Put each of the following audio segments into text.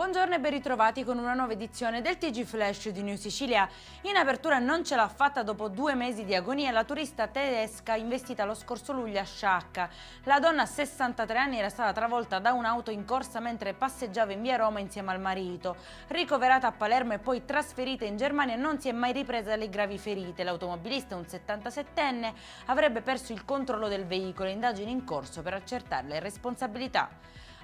Buongiorno e ben ritrovati con una nuova edizione del TG Flash di New Sicilia. In apertura non ce l'ha fatta dopo 2 mesi di agonia la turista tedesca investita lo scorso luglio a Sciacca. La donna a 63 anni era stata travolta da un'auto in corsa mentre passeggiava in via Roma insieme al marito. Ricoverata a Palermo e poi trasferita in Germania, non si è mai ripresa dalle gravi ferite. L'automobilista, un 77enne, avrebbe perso il controllo del veicolo. Indagini in corso per accertare le responsabilità.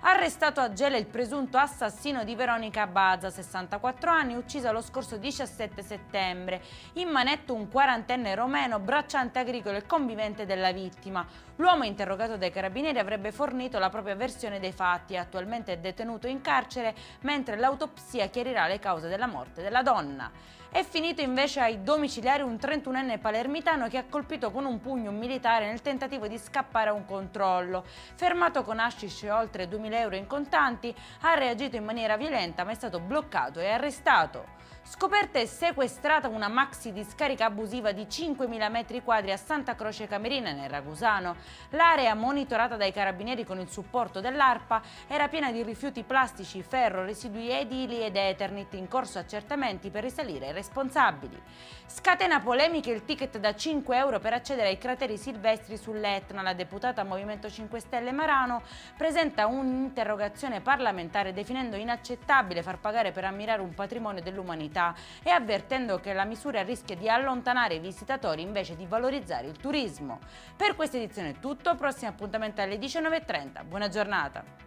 Arrestato a Gela il presunto assassino di Veronica Baza, 64 anni, uccisa lo scorso 17 settembre. In manetto un quarantenne romeno, bracciante agricolo e convivente della vittima. L'uomo, interrogato dai carabinieri, avrebbe fornito la propria versione dei fatti. Attualmente è detenuto in carcere, mentre l'autopsia chiarirà le cause della morte della donna. È finito invece ai domiciliari un 31enne palermitano che ha colpito con un pugno un militare nel tentativo di scappare a un controllo. Fermato con hashish e oltre 2.000 euro in contanti, ha reagito in maniera violenta ma è stato bloccato e arrestato. Scoperta e sequestrata una maxi discarica abusiva di 5.000 metri quadri a Santa Croce Camerina nel Ragusano. L'area, monitorata dai carabinieri con il supporto dell'ARPA, era piena di rifiuti plastici, ferro, residui edili ed Eternit, in corso accertamenti per risalire ai responsabili. Scatena polemiche il ticket da 5 euro per accedere ai crateri silvestri sull'Etna. La deputata Movimento 5 Stelle Marano presenta un'interrogazione parlamentare definendo inaccettabile far pagare per ammirare un patrimonio dell'umanità e avvertendo che la misura rischia di allontanare i visitatori invece di valorizzare il turismo. Per questa edizione è tutto, prossimo appuntamento alle 19:30. Buona giornata!